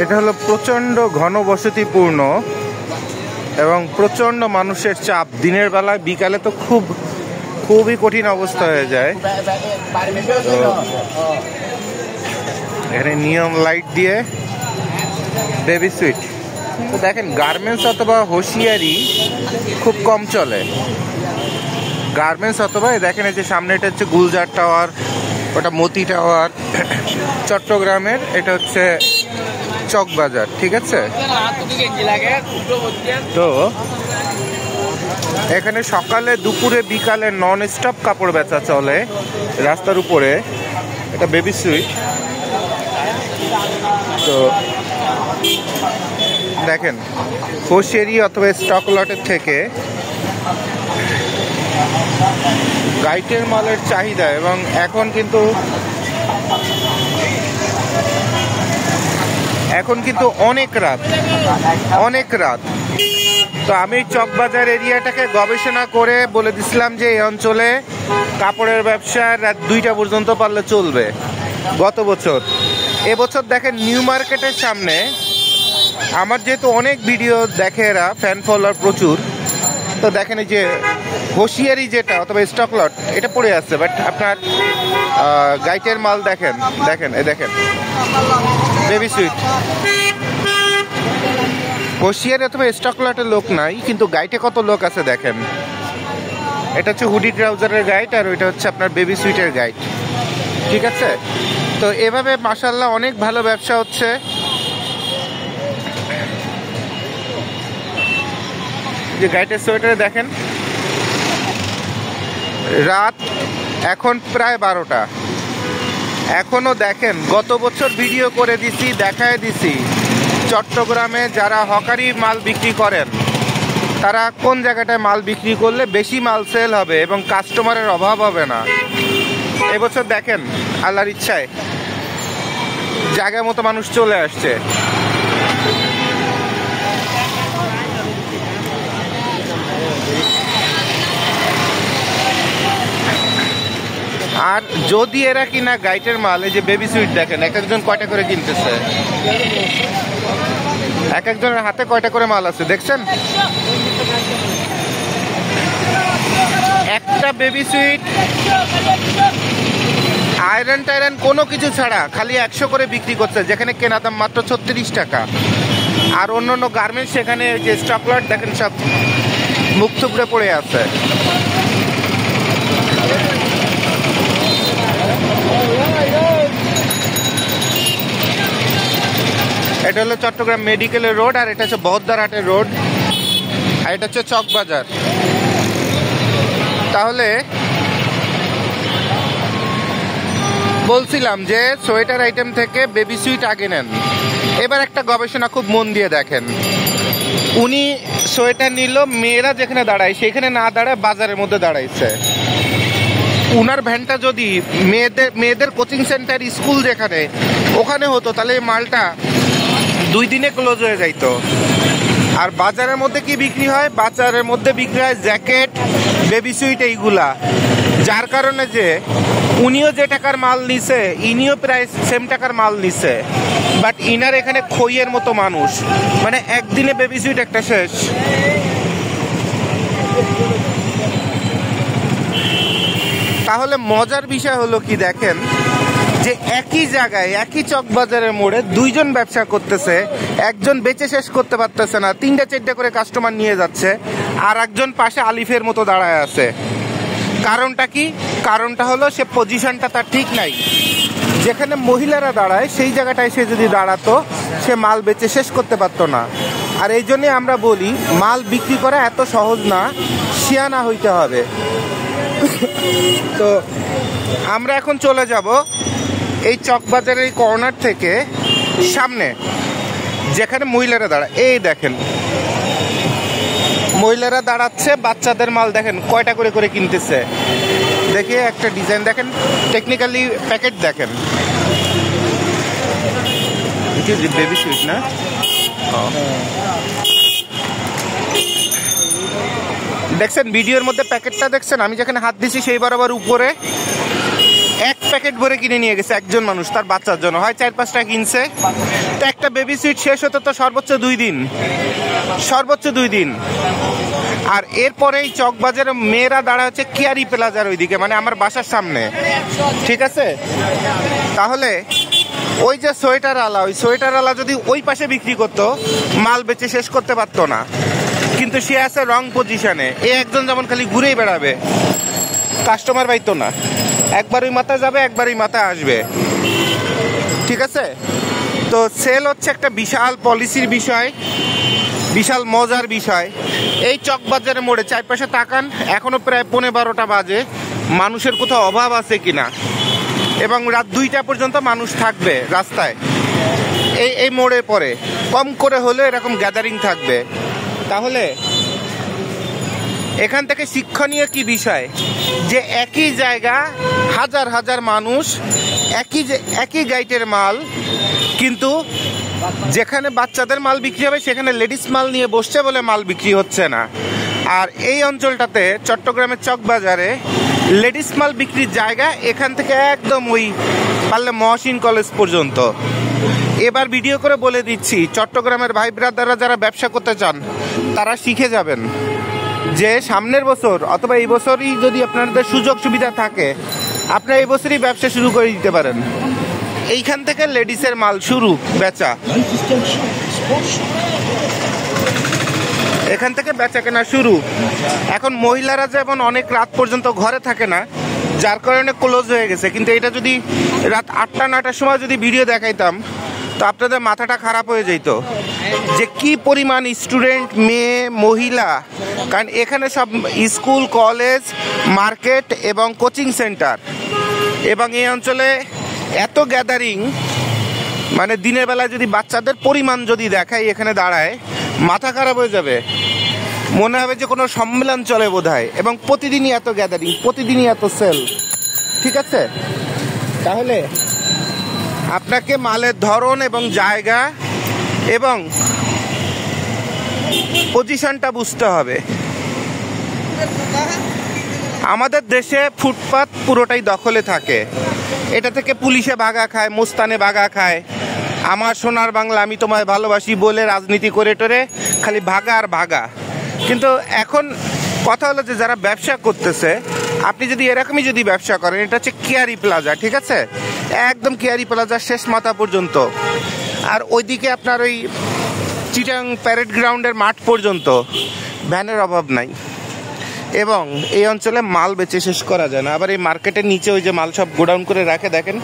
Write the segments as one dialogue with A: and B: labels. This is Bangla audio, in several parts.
A: এটা হলো প্রচণ্ড ঘনবসতিপূর্ণ এবং প্রচণ্ড মানুষের চাপ। দিনের বেলায়, বিকালে তো খুবই কঠিন অবস্থা হয়ে যায়। এখানে নিয়ম লাইট দিয়ে বেবি সুইট। তো দেখেন, গার্মেন্টস অথবা হোশিয়ারি খুব কম চলে। গার্মেন্টস অথবা দেখেন এই যে সামনে, এটা হচ্ছে গুলজার টাওয়ার, ওটা মতি টাওয়ার চট্টগ্রামের, এটা হচ্ছে চকবাজার। ঠিক আছে, তো এখানে সকালে, দুপুরে, বিকালে নন স্টপ কাপড় বেচা চলে রাস্তার উপরে। এটা বেবি সুইট। তো দেখেন, হোশিয়ারি অথবা স্টক লটের থেকে গাইটের মালের চাহিদা। এবং এখন কিন্তু অনেক রাত। তো আমি চকবাজার এরিয়াটাকে গবেষণা করে বলে দিছিলাম যে এই অঞ্চলে কাপড়ের ব্যবসা রাত 2টা পর্যন্ত পারলে চলবে গত বছর। এবছর দেখেন নিউ মার্কেটের সামনে, আমার যেহেতু অনেক ভিডিও দেখে এরা, ফ্যান ফলোয়ার প্রচুর, তো দেখেন এই যে হোশিয়ারি যেটা অথবা স্টক লট, এটা পড়ে আসছে। বাট আপনার গাইটের মাল দেখেন বেবি সুইট। হোশিয়ারি অথবা স্টক লটের লোক নাই, কিন্তু গাইটে কত লোক আছে দেখেন। এটা হচ্ছে হুডি ট্রাউজারের গাইড, আর ওইটা হচ্ছে আপনার বেবি সুইটের গাইড। ঠিক আছে, তো এভাবে মাশাআল্লাহ অনেক ভালো ব্যবসা হচ্ছে। যে গাইটের সোয়েটারে দেখেন, রাত এখন প্রায় 12টা, এখনো দেখেন। গত বছর ভিডিও করে দিছি, দেখায় দিছি চট্টগ্রামে যারা হকারি মাল বিক্রি করেন তারা কোন জায়গাটায় মাল বিক্রি করলে বেশি মাল সেল হবে এবং কাস্টমারের অভাব হবে না। এবছর দেখেন আল্লাহর ইচ্ছায় জায়গা মতো মানুষ চলে আসছে। আর যদি এরা কিনা গাইটের মাল, এই যে বেবি সুইট দেখেন, এক একজন কয়টা করে কিনতেছে, এক একজনের হাতে কয়টা করে মাল আছে দেখছেন। একটা বেবি সুইট আয়রন টায়রন কোনো কিছু ছাড়া খালি 100 করে বিক্রি করছে, যেখানে কেনা দাম মাত্র 36 টাকা। আর অন্য গার্মেন্টস সেখানে যে স্টক লট দেখেন সব মুখ থুবড়ে পড়ে আছে। এটা হলো চট্টগ্রাম মেডিকেলের রোড, আর এটা হচ্ছে বহদ্দারহাটের রোড, আর এটা হচ্ছে চকবাজার। তাহলে বলছিলাম যে সোয়েটার আইটেম থেকে বেবি সুইট আগে নেন। এবার একটা গবেষণা খুব মন দিয়ে দেখেন। উনি সোয়েটার নিল, মেয়েরা যেখানে দাঁড়ায় সেখানে না দাঁড়ায় বাজারের মধ্যে দাঁড়াইছে। উনার ভ্যানটা যদি মেয়েদের কোচিং সেন্টার, স্কুল যেখানে, ওখানে হতো, তাহলে এই মালটা 2 দিনে ক্লোজ হয়ে যাইতো। আর বাজারের মধ্যে কি বিক্রি হয়? বাজারের মধ্যে বিক্রি হয় জ্যাকেট, বেবি সুইট, এইগুলা। যার কারণে যে উনিও যে টাকার মাল নিছে, ইনিও প্রায় সেম টাকার মাল নিছে। বাট ইনার এখানে খইয়ের মতো মানুষ, মানে একদিনে বেবি সুইট একটা শেষ। তাহলে মজার বিষয় হলো কি দেখেন, যে একই জায়গায়, একই চকবাজারের মোড়ে 2 জন ব্যবসা করতেছে, একজন বেচে শেষ করতে পারতেছে না, 3টা-4টা করে কাস্টমার নিয়ে যাচ্ছে, আর একজন পাশে আলিফের মতো দাঁড়ায় আছে। কারণটা কি? কারণটা হলো সে পজিশনটা তার ঠিক নাই। যেখানে মহিলারা দাঁড়ায় সেই জায়গাটায় সে যদি দাঁড়াতো, সে মাল বেচে শেষ করতে পারতো না। আর এই জন্যে আমরা বলি মাল বিক্রি করা এত সহজ না, শিয়ানা হইতে হবে। তো আমরা এখন চলে যাব এই চকবাজারের এই কর্নার থেকে সামনে, যেখানে মহিলারা দাঁড়ায়। এই দেখেন মহিলারা দাঁড়াচ্ছে, বাচ্চাদের মাল দেখেন কয়টা করে করে কিনতেছে। দেখে একটা ডিজাইন দেখেন, টেকনিক্যালি প্যাকেট দেখেন, বেবি সুইট না, দেখছেন ভিডিওর মধ্যে প্যাকেটটা দেখছেন, আমি যেখানে হাত দিছি সেই বরাবর উপরে প্যাকেট ভরে কিনে নিয়ে গেছে একজন মানুষ তার বাচ্চার জন্য, হয় 4-5টা কিনছে। তো একটা বেবি সুইট শেষ হতে তো সর্বোচ্চ 2 দিন, সর্বোচ্চ 2 দিন। আর এরপরেই চকবাজারে মেয়েরা দাঁড়া হচ্ছে কেয়ারি প্লাজার ওইদিকে, মানে আমার বাসার সামনে, ঠিক আছে? তাহলে ওই যে সোয়েটার আলা, ওই সোয়েটার আলা যদি ওই পাশে বিক্রি করতো, মাল বেচে শেষ করতে পারতো না। কিন্তু সে আছে রং পজিশনে, এ একজন যেমন খালি ঘুরেই বেড়াবে, কাস্টমার পাইতো না। একবার ওই মাথায় যাবে, একবার ওই মাথায় আসবে, ঠিক আছে? তো সেল হচ্ছে একটা বিশাল পলিসির বিষয়, বিশাল মজার বিষয়। এই চকবাজারের মোড়ে চারপাশে তাকান, এখনো প্রায় 12:15 বাজে, মানুষের কোথাও অভাব আছে কিনা, এবং রাত 2টা পর্যন্ত মানুষ থাকবে রাস্তায়। এই মোড়ে পরে কম করে হলে এরকম গ্যাদারিং থাকবে। তাহলে এখান থেকে শিক্ষণীয় কি বিষয়, যে একই জায়গা হাজার হাজার মানুষ, একই গাইটের মাল, কিন্তু যেখানে বাচ্চাদের মাল বিক্রি হবে সেখানে লেডিস মাল নিয়ে বসছে বলে মাল বিক্রি হচ্ছে না। আর এই অঞ্চলটাতে চট্টগ্রামের চকবাজারে লেডিস মাল বিক্রির জায়গা এখান থেকে একদম ওই পারলে মহসিন কলেজ পর্যন্ত। এবার ভিডিও করে বলে দিচ্ছি, চট্টগ্রামের ভাই ব্রাদাররা যারা ব্যবসা করতে চান তারা শিখে যাবেন যে সামনের বছর অথবা এই বছরই যদি আপনাদের সুযোগ সুবিধা থাকে, আপনারা এই বছরই ব্যবসা শুরু করে দিতে পারেন। এইখান থেকে লেডিসের মাল শুরু বেচা, এখান থেকে বেচা কেনা শুরু। এখন মহিলারা যেমন অনেক রাত পর্যন্ত ঘরে থাকে না, যার কারণে ক্লোজ হয়ে গেছে, কিন্তু এটা যদি রাত 8টা-9টার সময় যদি ভিডিও দেখাইতাম তো আপনাদের মাথাটা খারাপ হয়ে যেত যে কি পরিমাণ স্টুডেন্ট, মেয়ে, মহিলা। কারণ এখানে সব স্কুল, কলেজ, মার্কেট এবং কোচিং সেন্টার, এবং এই অঞ্চলে এত গ্যাদারিং, মানে দিনের বেলা যদি বাচ্চাদের পরিমাণ যদি দেখাই এখানে দাঁড়ায়, মাথা খারাপ হয়ে যাবে, মনে হবে যে কোনো সম্মেলন চলে বোধহয়। এবং প্রতিদিনই এত গ্যাদারিং, প্রতিদিনই এত সেল, ঠিক আছে? তাহলে আপনাকে মালের ধরন এবং জায়গা এবং পজিশনটা বুঝতে হবে। আমাদের দেশে ফুটপাত পুরোটাই দখলে থাকে, এটা থেকে পুলিশে ভাগা খায়, মোস্তানে ভাগা খায়, আমার সোনার বাংলা আমি তোমায় ভালোবাসি বলে রাজনীতি করে টোরে খালি ভাগা আর ভাগা। কিন্তু এখন কথা হলো যে যারা ব্যবসা করতেছে, আপনি যদি এরকমই যদি ব্যবসা করেন, এটা হচ্ছে কেয়ারি প্লাজা, ঠিক আছে? একদম কেয়ারি প্লাজা শেষ মাথা পর্যন্ত, আর ওইদিকে আপনার ওই চিটাং প্যারেড গ্রাউন্ডের মাঠ পর্যন্ত ভ্যানের অভাব নাই, এবং এই অঞ্চলে মাল বেচে শেষ করা যায় না। আবার এই মার্কেটের নিচে ওই যে মাল সব গোডাউন করে রাখে, দেখেন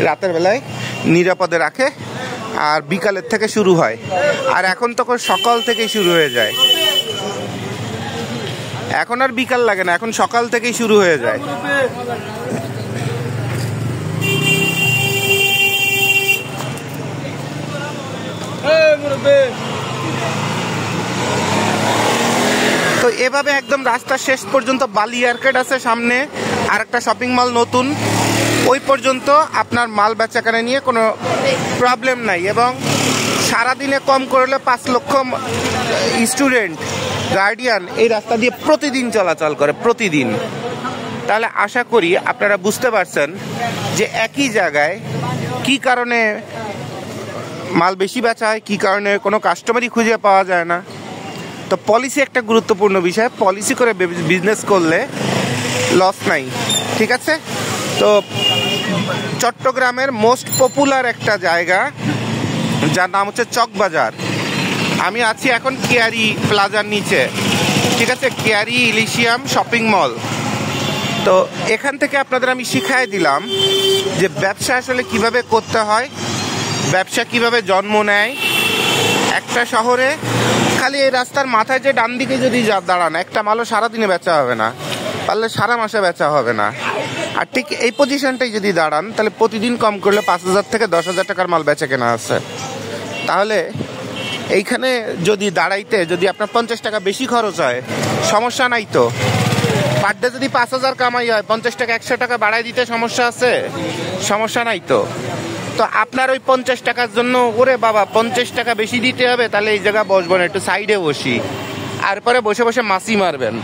A: রাতের বেলায় নিরাপদে রাখে, আর বিকালের থেকে শুরু হয়, আর এখন তখন সকাল থেকেই শুরু হয়ে যায়। এখন আর বিকাল লাগে না, এখন সকাল থেকেই শুরু হয়ে যায়। তো এভাবে একদম রাস্তার শেষ পর্যন্ত বালি আর্কেড আছে সামনে, আর একটা শপিং মল নতুন, ওই পর্যন্ত আপনার মাল বেচাকেনা নিয়ে কোনো প্রবলেম নাই। এবং সারাদিনে কম করলে 5 লক্ষ স্টুডেন্ট, গার্ডিয়ান এই রাস্তা দিয়ে প্রতিদিন চলাচল করে, প্রতিদিন। তাহলে আশা করি আপনারা বুঝতে পারছেন যে একই জায়গায় কি কারণে মাল বেশি বেচা হয়, কি কারণে কোনো কাস্টমারই খুঁজে পাওয়া যায় না। তো পলিসি একটা গুরুত্বপূর্ণ বিষয়, পলিসি করে বিজনেস করলে লস নাই, ঠিক আছে? তো চট্টগ্রামের মোস্ট পপুলার একটা জায়গা যার নাম হচ্ছে চকবাজার। আমি আছি এখন কেয়ারি প্লাজার নিচে, ঠিক আছে? Keari Elysium shopping mall. তো এখান থেকে আপনাদের আমি শিখাই দিলাম যে ব্যবসা আসলে কিভাবে করতে হয়, ব্যবসা কিভাবে জন্ম নেয় একটা শহরে। খালি এই রাস্তার মাথায় যে ডান দিকে যদি দাঁড়ান, একটা মালও সারাদিনে বেচা হবে না, পারলে সারা মাসে বেচা হবে না। আর ঠিক এই পজিশনটাই যদি দাঁড়ান, তাহলে প্রতিদিন কম করলে 5,000 থেকে 10,000 টাকার মাল বেচা কেনা আছে। তাহলে এইখানে যদি দাঁড়াইতে যদি আপনার 50 টাকা বেশি খরচ হয়, সমস্যা নাই তো। পার ডে যদি 5,000 কামাই হয়, 50 টাকা 100 টাকা বাড়াই দিতে সমস্যা আছে? সমস্যা নাই তো। তো আপনার ওই 50 টাকার জন্য, ওরে বাবা 50 টাকা বেশি দিতে হবে, তাহলে এই জায়গা বসবো না, একটু সাইডে বসি, আর পরে বসে বসে মাছি মারবেন।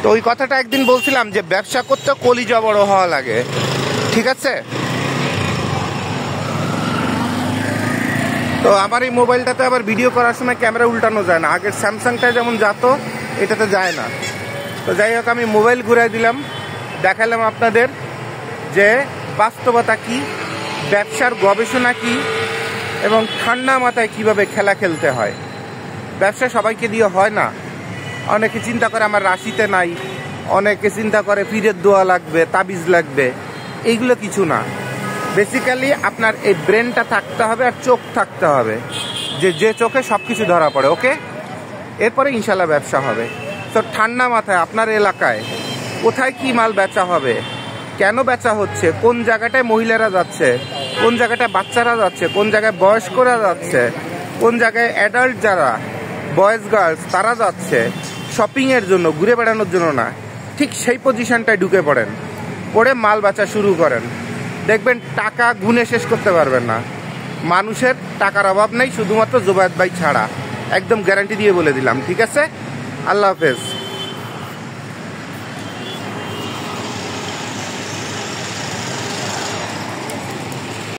A: তো ওই কথাটা একদিন বলছিলাম যে ব্যবসা করতে কলিজা বড় হওয়া লাগে। ঠিক আছে? তো আমার এই মোবাইলটাতে আবার ভিডিও করার সময় ক্যামেরা উল্টানো যায় না, আগের স্যামসাংটা যেমন যেত এটাতে যায় না। তো যাই হোক, আমি মোবাইল ঘুরাই দিলাম, দেখালাম আপনাদের যে বাস্তবতা কি, ব্যবসার গবেষণা কি, এবং ঠান্ডা মাথায় কিভাবে খেলা খেলতে হয়। ব্যবসা সবাইকে দিয়ে হয় না। অনেকে চিন্তা করে আমার রাশিতে নাই, অনেকে চিন্তা করে পীরের দোয়া লাগবে, তাবিজ লাগবে। এইগুলো কিছু না। বেসিক্যালি আপনার এই ব্রেনটা থাকতে হবে আর চোখ থাকতে হবে, যে চোখে সব কিছু ধরা পড়ে। ওকে, এরপরে ইনশাল্লাহ ব্যবসা হবে। তো ঠান্ডা মাথায় আপনার এলাকায় কোথায় কি মাল বেচা হবে, কেন বেচা হচ্ছে, কোন জায়গাটায় মহিলারা যাচ্ছে, কোন জায়গাটায় বাচ্চারা যাচ্ছে, কোন জায়গায় বয়স্করা যাচ্ছে, কোন জায়গায় অ্যাডাল্ট যারা বয়েজ গার্লস তারা যাচ্ছে শপিংয়ের জন্য, ঘুরে বেড়ানোর জন্য না, ঠিক সেই পজিশনটায় ঢুকে পড়েন, পড়ে মাল বেচা শুরু করেন। দেখবেন টাকা গুনে শেষ করতে পারবেন না। মানুষের টাকার অভাব নেই, শুধুমাত্র জুবায়েদ ভাই ছাড়া। একদম গ্যারান্টি দিয়ে বলে দিলাম। ঠিক আছে? আল্লাহ হাফেজ।